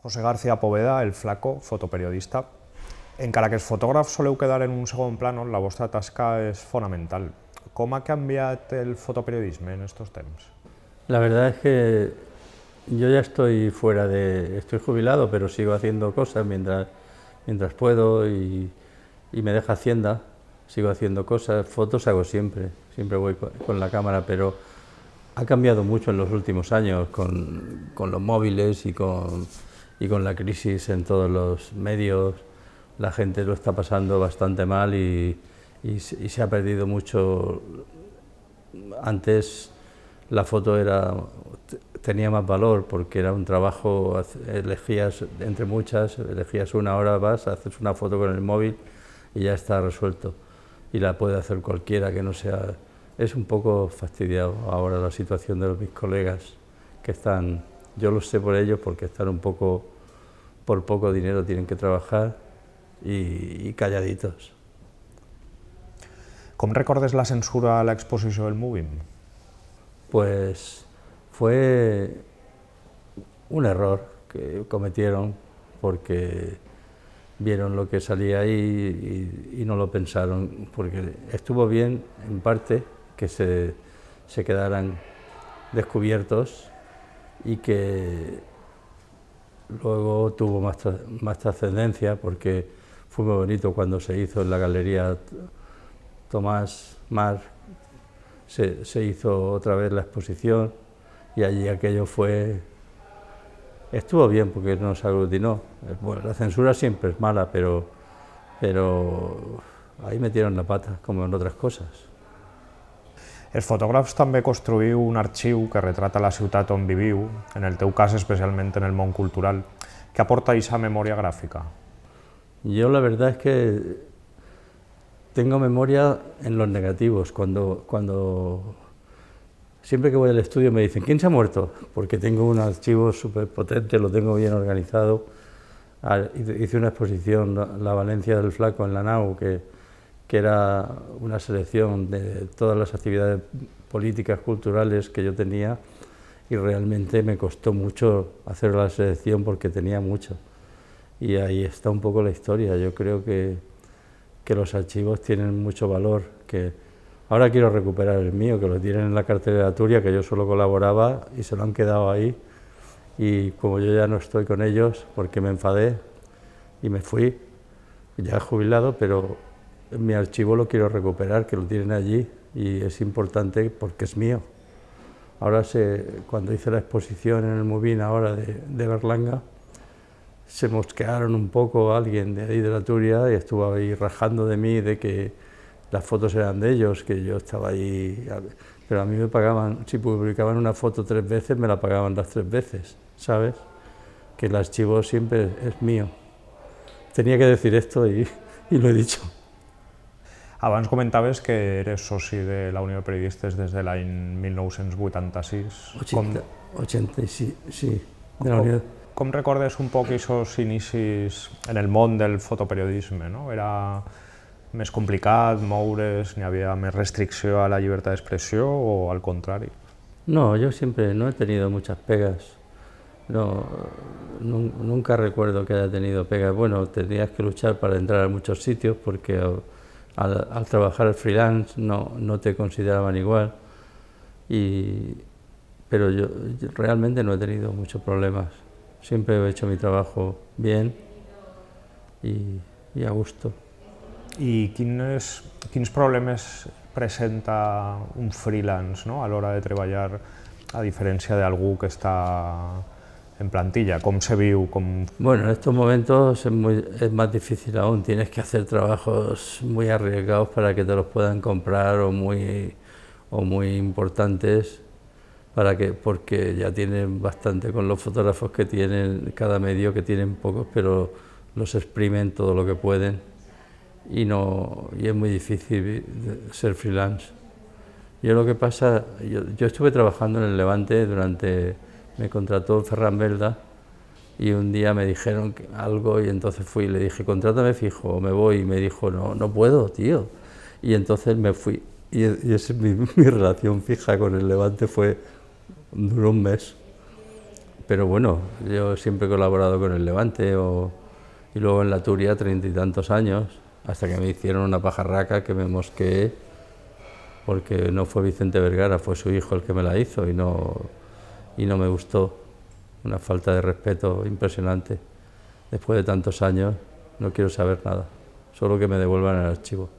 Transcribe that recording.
José García Poveda, el Flaco, fotoperiodista. Encara que els fotògrafs soleu quedar en un segon plànol, la vostra tasca és fonamental. Com ha canviat el fotoperiodisme en estos temps? La verdad es que yo ya estoy estoy jubilado, pero sigo haciendo cosas mientras puedo y me deja Hacienda, sigo haciendo cosas, fotos hago siempre voy con la cámara, pero ha cambiado mucho en los últimos años con los móviles y con la crisis en todos los medios. La gente lo está pasando bastante mal y se ha perdido mucho. Antes la foto tenía más valor porque era un trabajo, elegías entre muchas, elegías una, ahora vas, haces una foto con el móvil y ya está resuelto. Y la puede hacer cualquiera que no sea... Es un poco fastidiado ahora la situación de mis colegas que están, yo lo sé por ellos porque están un poco, por poco dinero tienen que trabajar y calladitos. Com recordes la censura a l'exposició del Movim? Pues fue un error que cometieron porque vieron lo que salía ahí y no lo pensaron, porque estuvo bien en parte que se quedaran descubiertos y que luego tuvo más trascendencia porque fue muy bonito cuando se hizo en la Galería Tomás Mar, se hizo otra vez la exposición y allí aquello estuvo bien porque nos aglutinó. Bueno, la censura siempre es mala, pero ahí metieron la pata, como en otras cosas. Els fotògrafs també construïu un arxiu que retrata la ciutat on viviu, en el teu cas especialment en el món cultural. Què aporta aquesta memòria gràfica? Yo la verdad es que tengo memoria en los negativos. Siempre que voy al estudio me dicen, ¿quién se ha muerto? Porque tengo un archivo súper potente, lo tengo bien organizado. Hice una exposición, la Valencia del Flaco, en la Nau, que era una selección de todas las actividades políticas, culturales que yo tenía, y realmente me costó mucho hacer la selección porque tenía mucho. Y ahí está un poco la historia. Yo creo que los archivos tienen mucho valor, que ahora quiero recuperar el mío, que lo tienen en la cartelera Turia, que yo solo colaboraba y se lo han quedado ahí. Y como yo ya no estoy con ellos, porque me enfadé y me fui, ya jubilado, pero mi archivo lo quiero recuperar, que lo tienen allí y es importante porque es mío. Ahora, cuando hice la exposición en el Movim ahora de Berlanga, se mosquearon un poco alguien de ahí de la Turia y estuvo ahí rajando de mí, de que las fotos eran de ellos, que yo estaba ahí, pero a mí me pagaban, si publicaban una foto 3 veces, me la pagaban las 3 veces, ¿sabes? Que el archivo siempre es mío. Tenía que decir esto y lo he dicho. Abans comentaves que eres soci de la Unió de Periodistes des de l'any 1986. 86, sí, de la Unió. Com recordes un poc aquests inicis en el món del fotoperiodisme? No? Era més complicat moure's, n'hi havia més restricció a la llibertat d'expressió o al contrari? No, yo siempre no he tenido muchas pegas. No, nunca recuerdo que haya tenido pegas. Bueno, tenías que luchar para entrar a muchos sitios porque al trabajar freelance no te consideraban igual. Pero yo realmente no he tenido muchos problemas. Siempre he hecho mi trabajo bien y a gusto. I quins problemes presenta un freelance, no? A l'hora de treballar, a diferència d'algú que està en plantilla? Com se viu? Bueno, en estos momentos es más difícil aún. Tienes que hacer trabajos muy arriesgados para que te los puedan comprar o muy importantes, porque ya tienen bastante con los fotógrafos que tienen, cada medio que tienen pocos, pero los exprimen todo lo que pueden y es muy difícil ser freelance. Yo lo que pasa, yo estuve trabajando en el Levante me contrató Ferran Belda y un día me dijeron algo y entonces fui y le dije, contrátame fijo o me voy, y me dijo, no puedo, tío. Y entonces me fui y mi relación fija con el Levante duró un mes. pero bueno, yo siempre he colaborado con el Levante y luego en la Turia 30 y tantos años, hasta que me hicieron una pajarraca que me mosqueé, porque no fue Vicente Vergara, fue su hijo el que me la hizo y no me gustó. Una falta de respeto impresionante. Después de tantos años no quiero saber nada, solo que me devuelvan el archivo.